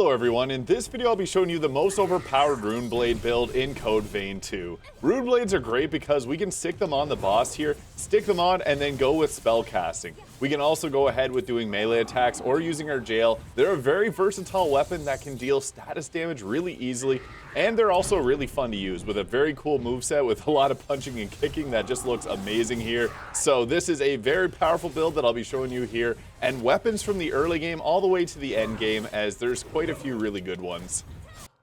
Hello everyone, in this video I'll be showing you the most overpowered Rune Blade build in Code Vein 2. Rune Blades are great because we can stick them on the boss here, stick them on, and then go with spell casting. We can also go ahead with doing melee attacks or using our jail. They're a very versatile weapon that can deal status damage really easily, and they're also really fun to use with a very cool moveset with a lot of punching and kicking that just looks amazing here. So this is a very powerful build that I'll be showing you here, and weapons from the early game all the way to the end game, as there's quite a few really good ones.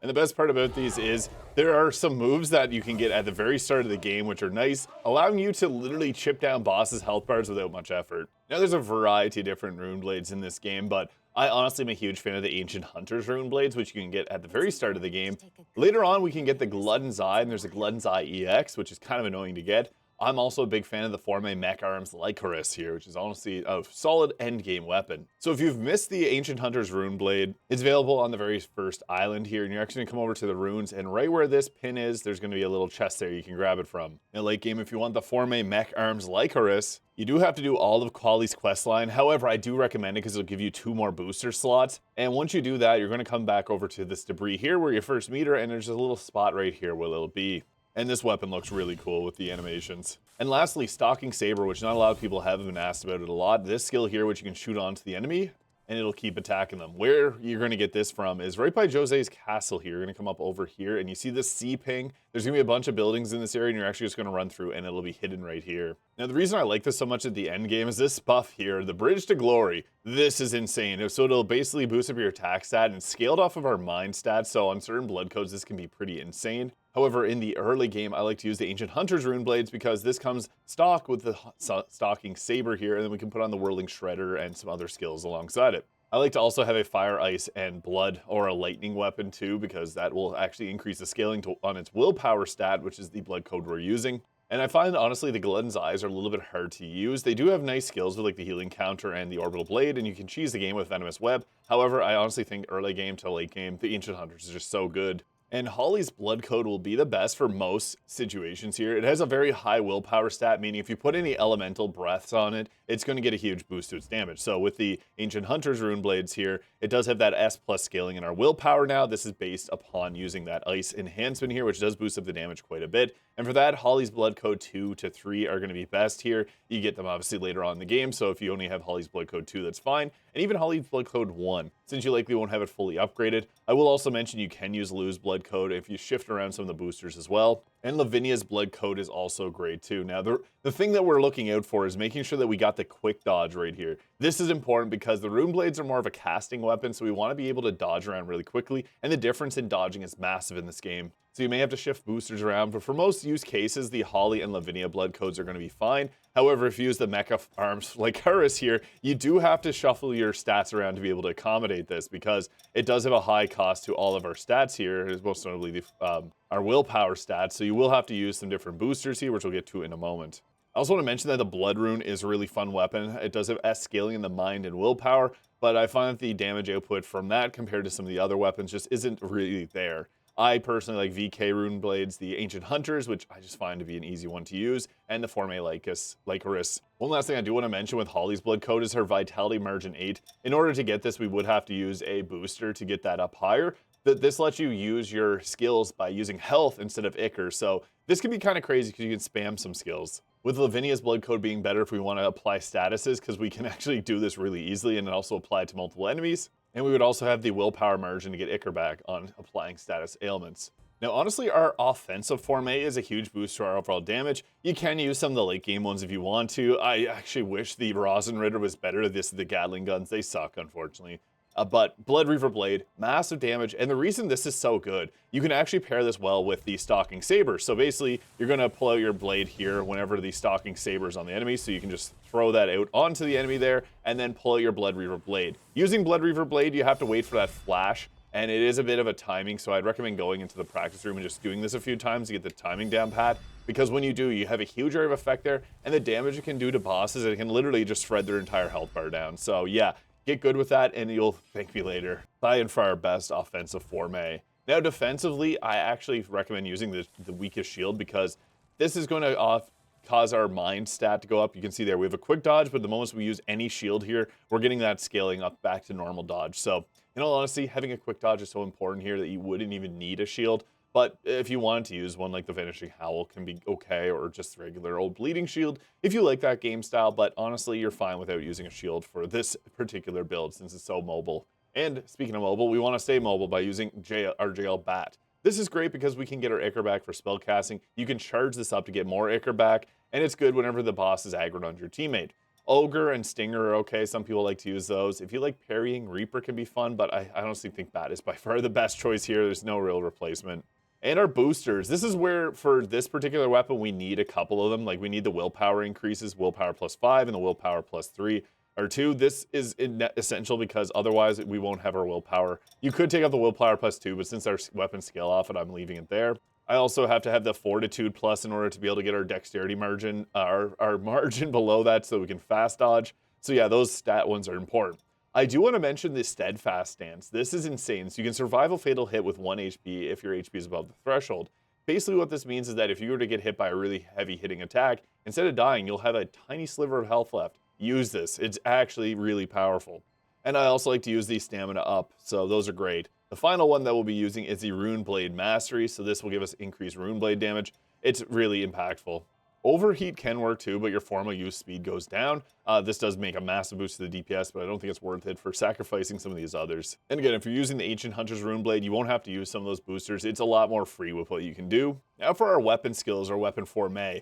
And the best part about these is there are some moves that you can get at the very start of the game which are nice, allowing you to literally chip down bosses' health bars without much effort. Now there's a variety of different Rune Blades in this game, but I honestly am a huge fan of the ancient Hunters Rune Blades, which you can get at the very start of the game. Later on we can get the Glutton's Eye, and there's a Glutton's Eye EX, which is kind of annoying to get. I'm also a big fan of the Formae Mech-Arms Lycoris here, which is honestly a solid endgame weapon. So if you've missed the Ancient Hunters Rune Blade, it's available on the very first island here, and you're actually gonna come over to the runes, and right where this pin is, there's gonna be a little chest there you can grab it from. In late game, if you want the Formae Mech-Arms Lycoris, you do have to do all of Quali's questline. However, I do recommend it because it'll give you 2 more booster slots. And once you do that, you're gonna come back over to this debris here where you first meet her, and there's a little spot right here where it'll be. And this weapon looks really cool with the animations. And lastly, Stalker Sabre, which not a lot of people have been asked about it a lot. This skill here, which you can shoot onto the enemy, and it'll keep attacking them. Where you're going to get this from is right by Jose's castle here. You're going to come up over here, and you see this sea ping. There's going to be a bunch of buildings in this area, and you're actually just going to run through, and it'll be hidden right here. Now, the reason I like this so much at the end game is this buff here, the Bridge to Glory. This is insane. So it'll basically boost up your attack stat, and scaled off of our mind stats, so on certain blood codes, this can be pretty insane. However, in the early game, I like to use the Ancient Hunters Rune Blades because this comes stock with the Stalker Sabre here, and then we can put on the Whirling Shredder and some other skills alongside it. I like to also have a Fire, Ice, and Blood, or a Lightning weapon too, because that will actually increase the scaling on its willpower stat, which is the blood code we're using. And I find, honestly, the Glutton's Eyes are a little bit hard to use. They do have nice skills with like the Healing Counter and the Orbital Blade, and you can cheese the game with Venomous Web. However, I honestly think early game to late game, the Ancient Hunters is just so good. And Holly's blood code will be the best for most situations here. It has a very high willpower stat, meaning if you put any elemental breaths on it, it's going to get a huge boost to its damage. So with the Ancient Hunters Rune Blades here, it does have that S plus scaling in our willpower now. This is based upon using that ice enhancement here, which does boost up the damage quite a bit. And for that, Holly's blood code 2 to 3 are going to be best here. You get them obviously later on in the game, so if you only have Holly's blood code 2, that's fine. And even Holly's blood code 1, since you likely won't have it fully upgraded. I will also mention you can use Lou's blood code if you shift around some of the boosters as well. And Lavinia's blood code is also great too. Now, the thing that we're looking out for is making sure that we got the quick dodge right here. This is important because the Rune Blades are more of a casting weapon, so we want to be able to dodge around really quickly, and the difference in dodging is massive in this game. So you may have to shift boosters around, but for most use cases, the Holly and Lavinia blood codes are going to be fine. However, if you use the Mech-Arms Lycoris here, you do have to shuffle your stats around to be able to accommodate this, because it does have a high cost to all of our stats here, most notably our willpower stats, so you will have to use some different boosters here, which we'll get to in a moment. I also want to mention that the Blood Rune is a really fun weapon. It does have S scaling in the mind and willpower, but I find that the damage output from that compared to some of the other weapons just isn't really there. I personally like VK Rune Blades, the Ancient Hunters, which I just find to be an easy one to use, and the Formae Lycoris. One last thing I do want to mention with Holly's blood code is her Vitality Margin 8. In order to get this, we would have to use a booster to get that up higher. But this lets you use your skills by using health instead of Ichor, so this can be kind of crazy because you can spam some skills. With Lavinia's blood code being better if we want to apply statuses, because we can actually do this really easily and also apply it to multiple enemies. And we would also have the willpower margin to get Ichor back on applying status ailments. Now, honestly, our offensive Formae is a huge boost to our overall damage. You can use some of the late game ones if you want to. I actually wish the Rosin Ritter was better. This is the Gatling guns. They suck, unfortunately. But Blood Reaver Blade, massive damage, and the reason this is so good, you can actually pair this well with the Stalker Sabre. So basically, you're going to pull out your blade here whenever the Stalker Sabre is on the enemy, so you can just throw that out onto the enemy there, and then pull out your Blood Reaver Blade. Using Blood Reaver Blade, you have to wait for that flash, and it is a bit of a timing, so I'd recommend going into the practice room and just doing this a few times to get the timing down pat, because when you do, you have a huge area of effect there, and the damage it can do to bosses, it can literally just shred their entire health bar down. So yeah, get good with that, and you'll thank me later. By and far our best offensive Formae. Now defensively, I actually recommend using the weakest shield, because this is going to cause our mind stat to go up. You can see there we have a quick dodge, but the moment we use any shield here, we're getting that scaling up back to normal dodge. So In all honesty, having a quick dodge is so important here that you wouldn't even need a shield. But if you wanted to use one, like the Vanishing Howl can be okay, or just regular old Bleeding Shield if you like that game style, but honestly, you're fine without using a shield for this particular build since it's so mobile. And speaking of mobile, we want to stay mobile by using our JL Bat. This is great because we can get our Ichor back for spell casting. You can charge this up to get more Ichor back, and it's good whenever the boss is aggroed onto your teammate. Ogre and Stinger are okay. Some people like to use those. If you like parrying, Reaper can be fun, but I honestly think Bat is by far the best choice here. There's no real replacement. And our boosters. This is where, for this particular weapon, we need a couple of them. Like, we need the willpower increases, willpower +5 and the willpower +3 or 2. This is essential because otherwise we won't have our willpower. You could take out the willpower +2, but since our weapons scale off it, I'm leaving it there. I also have to have the fortitude plus in order to be able to get our dexterity margin, our margin below that so we can fast dodge. So yeah, those stat ones are important. I do want to mention the steadfast stance. This is insane. So you can survive a fatal hit with 1 HP if your HP is above the threshold. Basically what this means is that if you were to get hit by a really heavy hitting attack, instead of dying, you'll have a tiny sliver of health left. Use this. It's actually really powerful. And I also like to use the stamina up, so those are great. The final one that we'll be using is the Rune Blade Mastery, so this will give us increased Rune Blade damage. It's really impactful. Overheat can work too, but your Formae use speed goes down. This does make a massive boost to the DPS, but I don't think it's worth it for sacrificing some of these others. And again, if you're using the Ancient Hunters Rune Blade, you won't have to use some of those boosters. It's a lot more free with what you can do. Now for our weapon skills, our weapon Formae,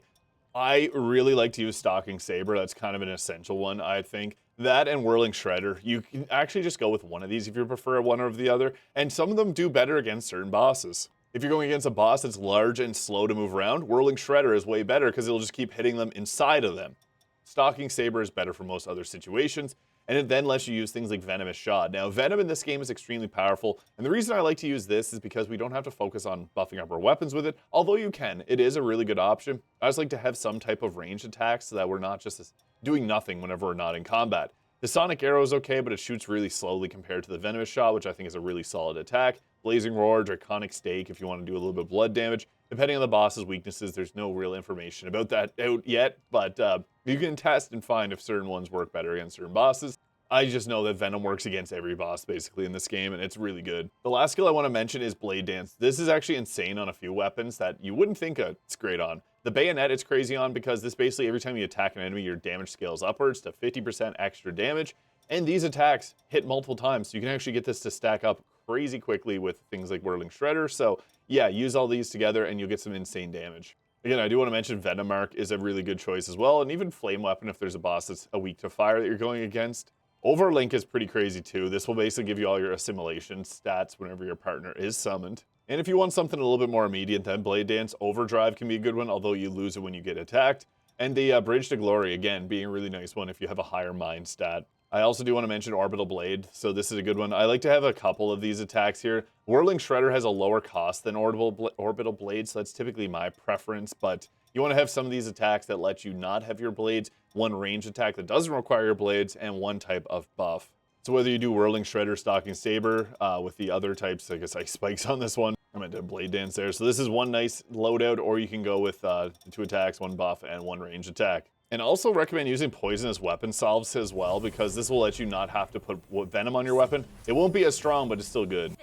I really like to use Stalker Sabre. That's kind of an essential one, I think. That and Whirling Shredder. You can actually just go with one of these if you prefer one over the other, and some of them do better against certain bosses. If you're going against a boss that's large and slow to move around, Whirling Shredder is way better because it'll just keep hitting them inside of them. Stalker Sabre is better for most other situations, and it then lets you use things like Venomous Shot. Now, Venom in this game is extremely powerful, and the reason I like to use this is because we don't have to focus on buffing up our weapons with it, although you can. It is a really good option. I just like to have some type of ranged attack so that we're not just doing nothing whenever we're not in combat. The Sonic Arrow is okay, but it shoots really slowly compared to the Venomous Shot, which I think is a really solid attack. Blazing Roar, Draconic Stake if you want to do a little bit of blood damage. Depending on the boss's weaknesses, there's no real information about that out yet, but you can test and find if certain ones work better against certain bosses. I just know that Venom works against every boss basically in this game, and it's really good. The last skill I want to mention is Blade Dance. This is actually insane on a few weapons that you wouldn't think it's great on. The Bayonet it's crazy on because this basically every time you attack an enemy, your damage scales upwards to 50% extra damage, and these attacks hit multiple times, so you can actually get this to stack up crazy quickly with things like Whirling Shredder. So yeah, use all these together and you'll get some insane damage. Again, I do want to mention Venom Mark is a really good choice as well, and even Flame Weapon if there's a boss that's weak to fire that you're going against. Overlink is pretty crazy too. This will basically give you all your assimilation stats whenever your partner is summoned. And if you want something a little bit more immediate than Blade Dance, Overdrive can be a good one, although you lose it when you get attacked. And the Bridge to Glory, again, being a really nice one if you have a higher mind stat. I also do want to mention Orbital Blade, so this is a good one. I like to have a couple of these attacks here. Whirling Shredder has a lower cost than Orbital Blade, so that's typically my preference, but you want to have some of these attacks that let you not have your blades, one range attack that doesn't require your blades, and one type of buff. So whether you do Whirling Shredder, Stalker Sabre, with the other types, I guess Ice Spikes on this one. I meant to Blade Dance there. So this is one nice loadout, or you can go with 2 attacks, 1 buff, and 1 range attack. And also recommend using poisonous weapon salves as well, because this will let you not have to put venom on your weapon. It won't be as strong, but it's still good.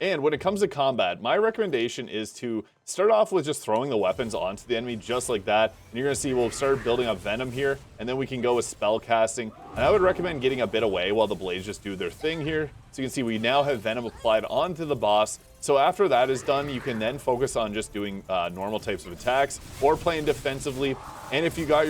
And when it comes to combat, my recommendation is to start off with just throwing the weapons onto the enemy just like that. And you're going to see we'll start building up venom here, and then we can go with spell casting. And I would recommend getting a bit away while the blades just do their thing here. So you can see we now have venom applied onto the boss. So after that is done, you can then focus on just doing normal types of attacks or playing defensively. And if you get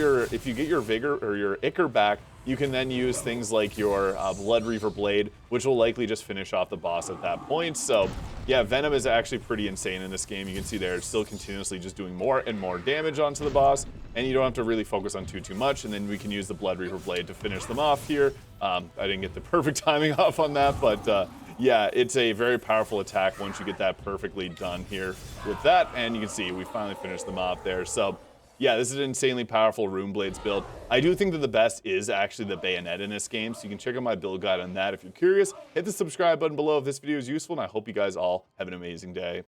your vigor or your Ichor back, you can then use things like your Blood Reaver Blade, which will likely just finish off the boss at that point. So yeah, Venom is actually pretty insane in this game. You can see there it's still continuously just doing more and more damage onto the boss, and you don't have to really focus on too much. And then we can use the Blood Reaver Blade to finish them off here. I didn't get the perfect timing off on that, but yeah, it's a very powerful attack once you get that perfectly done here with that. And you can see we finally finished them off there. So yeah, this is an insanely powerful Rune Blades build. I do think that the best is actually the Bayonet in this game, so you can check out my build guide on that if you're curious. Hit the subscribe button below if this video is useful, and I hope you guys all have an amazing day.